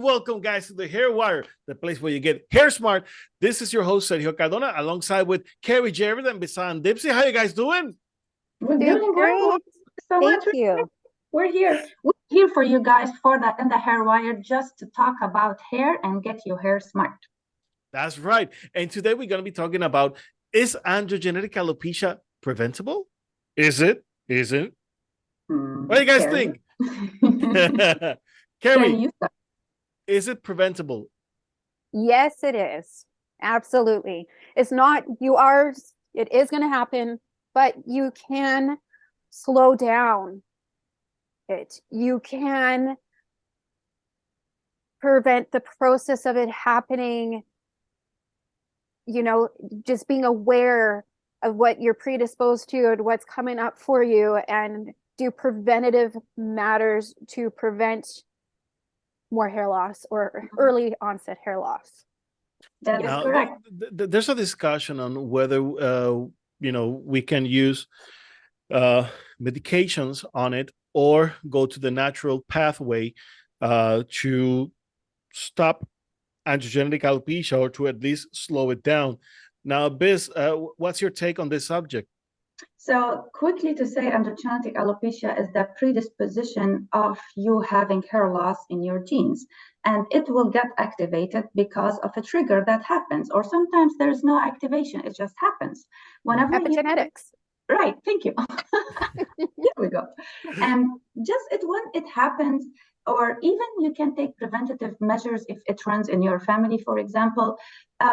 welcome, guys, to the Hair Wire, the place where you get hair smart. This is your host, Sergio Cardona, alongside with Carrie Jared and Bisan Dipsy. How you guys doing? We're doing great. So Thank you. We're here. We're here for you guys for that in the Hair Wire, just to talk about hair and get your hair smart. That's right. And today we're going to be talking about, is androgenetic alopecia preventable? Is it? Isn't? What do you guys think? Carrie, is it preventable? Yes, it is. Absolutely. It's not, it is going to happen, but you can slow down it. You can prevent the process of it happening, just being aware of what you're predisposed to and what's coming up for you, and do preventative matters to prevent more hair loss or early onset hair loss. That is correct. There's a discussion on whether we can use medications on it or go to the natural pathway to stop androgenetic alopecia, or to at least slow it down. Now, Biz, what's your take on this subject? So quickly to say, androgenetic alopecia is the predisposition of you having hair loss in your genes, and it will get activated because of a trigger that happens, or sometimes there's no activation, it just happens. Whenever epigenetics. Right, thank you. Here we go. And just when it happens, or even you can take preventative measures if it runs in your family, for example.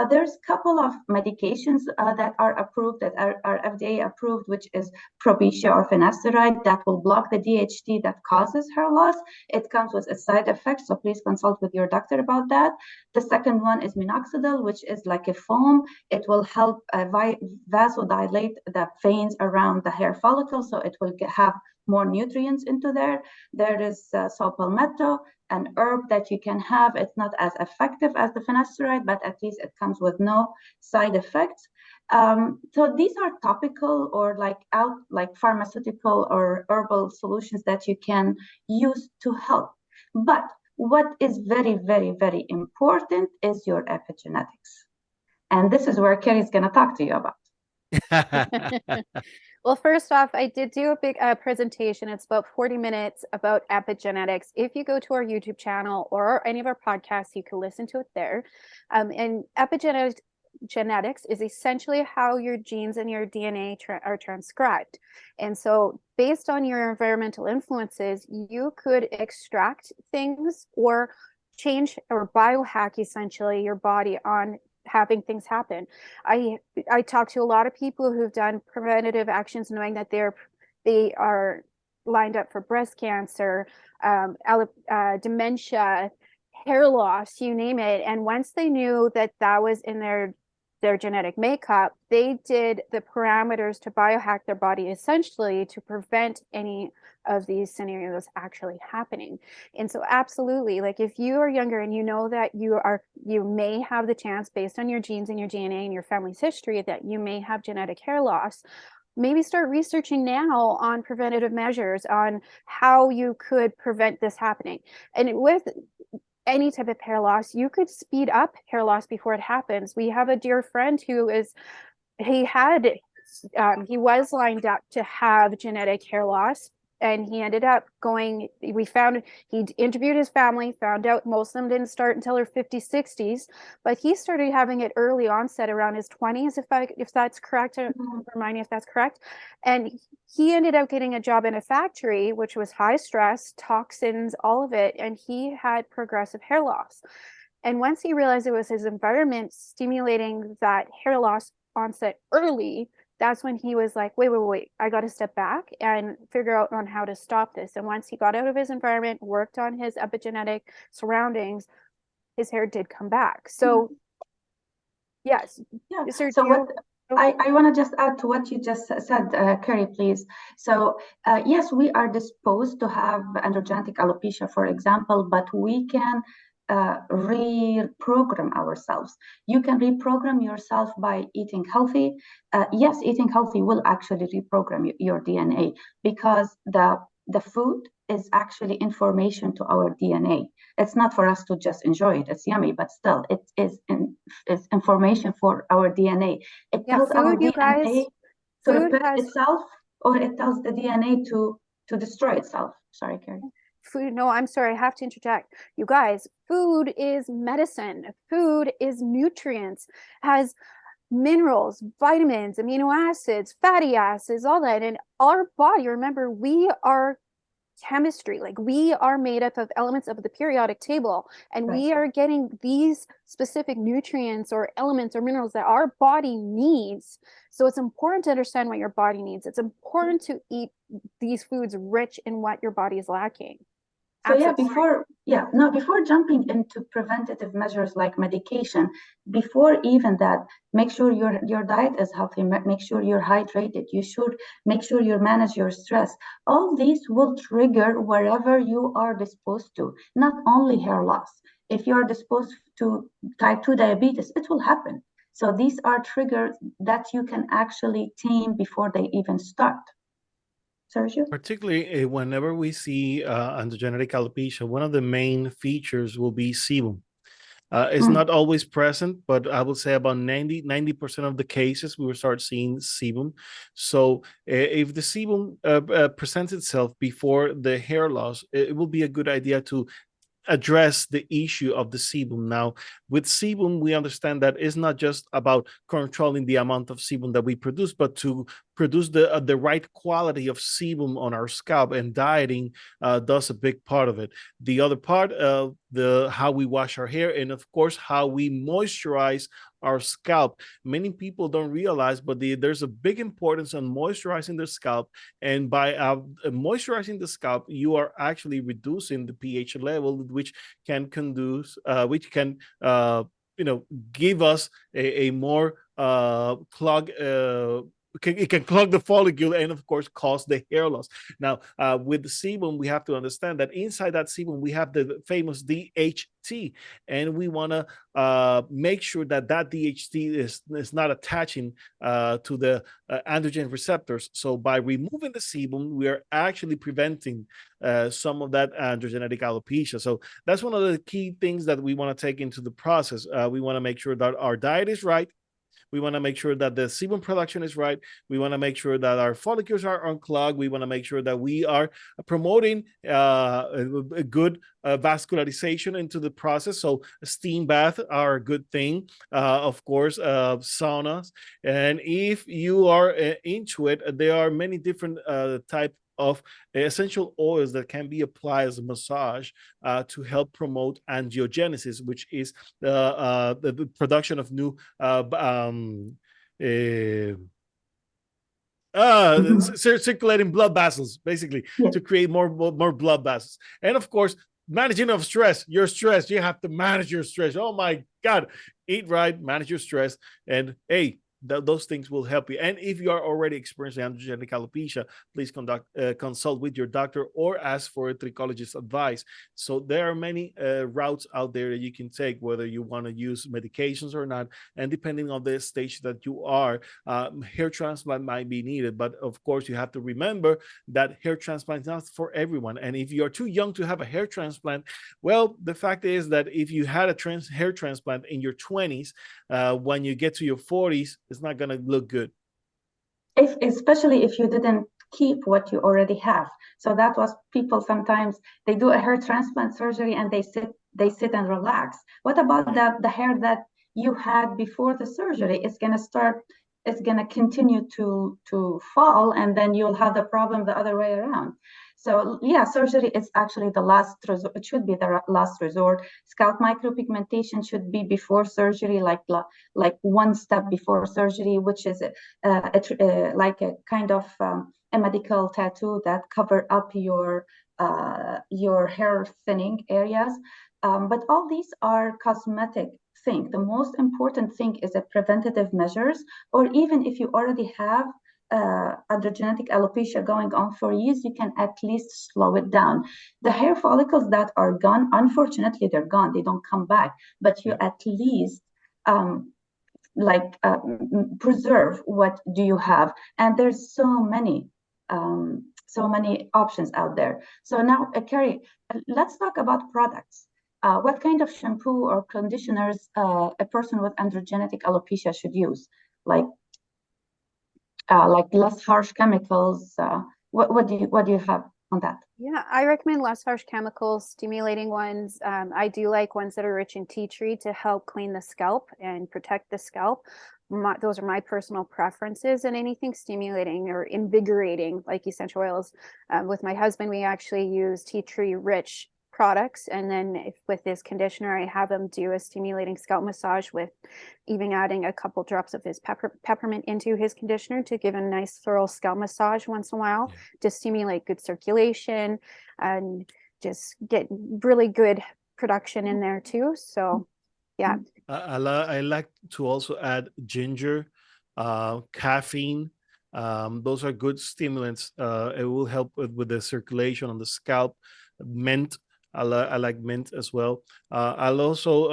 There's a couple of medications that are approved, that are FDA approved, which is Propecia or finasteride, that will block the DHT that causes hair loss. It comes with a side effect, so please consult with your doctor about that. The second one is minoxidil, which is like a foam. It will help vasodilate the veins around the hair follicle, so it will have more nutrients into there. There is saw palmetto, an herb that you can have. It's not as effective as the finasteride, but at least it comes with no side effects. So these are topical or like pharmaceutical or herbal solutions that you can use to help. But what is very, very, very important is your epigenetics. And this is where Carrie's going to talk to you about. Well, first off, I did do a big presentation. It's about 40 minutes about epigenetics. If you go to our YouTube channel or any of our podcasts, you can listen to it there. And epigenetics is essentially how your genes and your DNA are transcribed. And so based on your environmental influences, you could extract things or change or biohack essentially your body on having things happen. I talk to a lot of people who've done preventative actions, knowing that they are lined up for breast cancer, dementia, hair loss, you name it. And once they knew that that was in their genetic makeup, they did the parameters to biohack their body essentially to prevent any of these scenarios actually happening. And so absolutely, like if you are younger and you know that you may have the chance, based on your genes and your DNA and your family's history, that you may have genetic hair loss, maybe start researching now on preventative measures on how you could prevent this happening. And with any type of hair loss, you could speed up hair loss before it happens. We have a dear friend who he was lined up to have genetic hair loss, and he ended up he interviewed his family, found out most of them didn't start until their 50s, 60s, but he started having it early onset around his 20s, if that's correct. Remind me if that's correct. And he ended up getting a job in a factory, which was high stress, toxins, all of it, and he had progressive hair loss. And once he realized it was his environment stimulating that hair loss onset early, that's when he was like, wait, I got to step back and figure out on how to stop this. And once he got out of his environment, worked on his epigenetic surroundings, his hair did come back. So yes. Yeah. So I want to just add to what you just said, Carrie, please. So yes, we are disposed to have androgenetic alopecia, for example, but we can reprogram ourselves. You can reprogram yourself by eating healthy. Yes, eating healthy will actually reprogram your DNA, because the the food is actually information to our DNA. It's not for us to just enjoy it. It's yummy, but still, it is information for our DNA. It tells our food, you guys, DNA to food repair has itself, or it tells the DNA to destroy itself. Sorry, Carrie. food. No, I'm sorry, I have to interject. You guys, food is medicine. Food is nutrients, has minerals, vitamins, amino acids, fatty acids, all that. And our body, remember, we are chemistry. Like, we are made up of elements of the periodic table, and we are getting these specific nutrients or elements or minerals that our body needs. So it's important to understand what your body needs. It's important to eat these foods rich in what your body is lacking. So before jumping into preventative measures like medication, before even that, make sure your diet is healthy, make sure you're hydrated, you should make sure you manage your stress. All these will trigger wherever you are disposed to, not only hair loss. If you are disposed to type 2 diabetes, it will happen. So these are triggers that you can actually tame before they even start. Sergio? Particularly whenever we see androgenetic alopecia, one of the main features will be sebum. It's not always present, but I would say about 90% of the cases we will start seeing sebum. So if the sebum presents itself before the hair loss, it will be a good idea to address the issue of the sebum. Now, with sebum, we understand that it's not just about controlling the amount of sebum that we produce, but to produce the right quality of sebum on our scalp, and dieting does a big part of it. The other part, how we wash our hair, and of course, how we moisturize our scalp. Many people don't realize, but there's a big importance on moisturizing the scalp. And by moisturizing the scalp, you are actually reducing the pH level, which can give us a more clog. It can clog the follicle and, of course, cause the hair loss. Now, with the sebum, we have to understand that inside that sebum, we have the famous DHT, and we want to make sure that DHT is not attaching to the androgen receptors. So by removing the sebum, we are actually preventing some of that androgenetic alopecia. So that's one of the key things that we want to take into the process. We want to make sure that our diet is right. We want to make sure that the sebum production is right. We want to make sure that our follicles are unclogged. We want to make sure that we are promoting a good vascularization into the process. So steam bath are a good thing. Of course, saunas. And if you are into it, there are many different types of essential oils that can be applied as a massage to help promote angiogenesis, which is the production of new circulating blood vessels, basically, to create more blood vessels. And of course, managing of stress. Your stress, you have to manage your stress. Oh my God, eat right, manage your stress, and hey, those things will help you. And if you are already experiencing androgenetic alopecia, please consult with your doctor or ask for a trichologist's advice. So there are many routes out there that you can take, whether you want to use medications or not. And depending on the stage that you are, hair transplant might be needed. But of course, you have to remember that hair transplant is not for everyone. And if you're too young to have a hair transplant, well, the fact is that if you had a hair transplant in your 20s, when you get to your 40s, it's not going to look good. Especially if you didn't keep what you already have. So that was people sometimes, they do a hair transplant surgery and they sit and relax. What about the hair that you had before the surgery? It's going to continue to fall, and then you'll have the problem the other way around. So yeah, surgery is actually the last resort. It should be the last resort. Scalp micropigmentation should be before surgery, like one step before surgery, which is like a kind of a medical tattoo that cover up your hair thinning areas. But all these are cosmetic thing. The most important thing is a preventative measures, or even if you already have androgenetic alopecia going on for years, you can at least slow it down. The hair follicles that are gone, unfortunately, they're gone. They don't come back. But you at least preserve what do you have. And there's so many so many options out there. So now, Carrie, let's talk about products. What kind of shampoo or conditioners a person with androgenetic alopecia should use? Like less harsh chemicals. What do you have on that? Yeah, I recommend less harsh chemicals, stimulating ones. I do like ones that are rich in tea tree to help clean the scalp and protect the scalp. Those are my personal preferences, and anything stimulating or invigorating, like essential oils. With my husband, we actually use tea tree rich products, and then with his conditioner, I have him do a stimulating scalp massage with even adding a couple drops of his peppermint into his conditioner to give a nice thorough scalp massage once in a while to stimulate good circulation and just get really good production in there too. So yeah. I like to also add ginger, caffeine. Those are good stimulants. It will help with the circulation on the scalp. Mint. I like mint as well. I'll also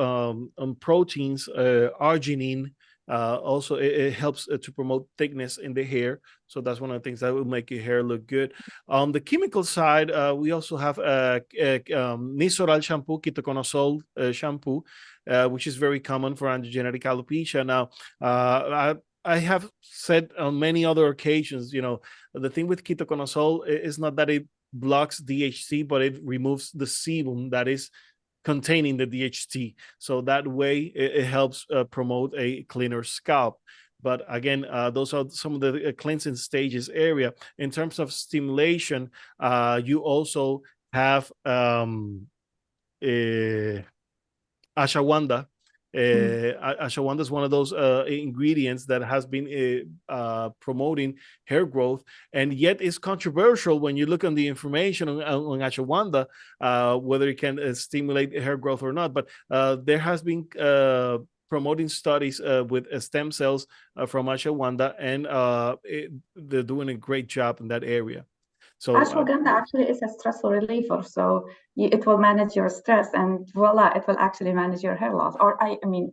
on proteins, arginine. Also, it helps to promote thickness in the hair. So that's one of the things that will make your hair look good. On the chemical side, we also have Nizoral shampoo, ketoconazole shampoo, which is very common for androgenetic alopecia. Now, I have said on many other occasions, the thing with ketoconazole is not that it blocks DHT, but it removes the sebum that is containing the DHT. So that way it helps promote a cleaner scalp. But again, those are some of the cleansing stages area. In terms of stimulation, you also have ashwagandha. Ashwagandha is one of those ingredients that has been promoting hair growth, and yet is controversial when you look on the information on ashwagandha, whether it can stimulate hair growth or not. But there has been promoting studies with stem cells from ashwagandha, and they're doing a great job in that area. So ashwagandha actually is a stress reliever, so it will manage your stress, and voila, it will actually manage your hair loss, or I mean,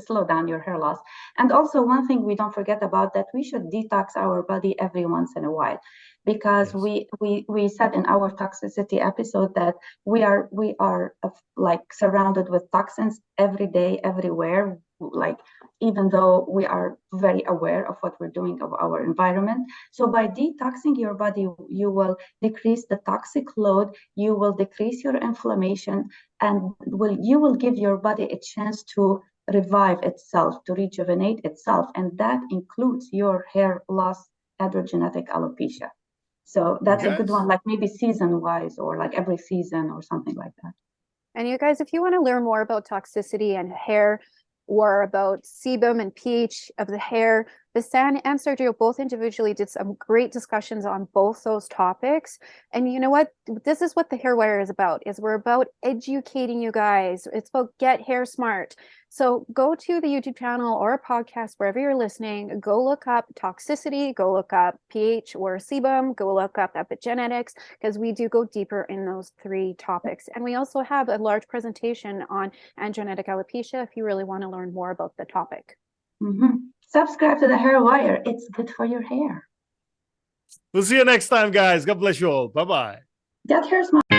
slow down your hair loss. And also, one thing we don't forget about that we should detox our body every once in a while, because we said in our toxicity episode that we are like surrounded with toxins every day, everywhere. Like, even though we are very aware of what we're doing of our environment. So by detoxing your body, you will decrease the toxic load, you will decrease your inflammation, and you will give your body a chance to revive itself, to rejuvenate itself. And that includes your hair loss, androgenetic alopecia. So that's a good one, like maybe season-wise, or like every season or something like that. And you guys, if you want to learn more about toxicity and hair, or about sebum and pH of the hair, Bassam and Sergio both individually did some great discussions on both those topics. And you know what? This is what the Hair Wire is about, is we're about educating you guys. It's about Get Hair Smart. So go to the YouTube channel or a podcast, wherever you're listening, go look up toxicity, go look up pH or sebum, go look up epigenetics, because we do go deeper in those three topics. And we also have a large presentation on androgenetic alopecia if you really want to learn more about the topic. Subscribe to the Hair Wire. It's good for your hair. We'll see you next time, guys. God bless you all. Bye-bye. Get Hair Smart.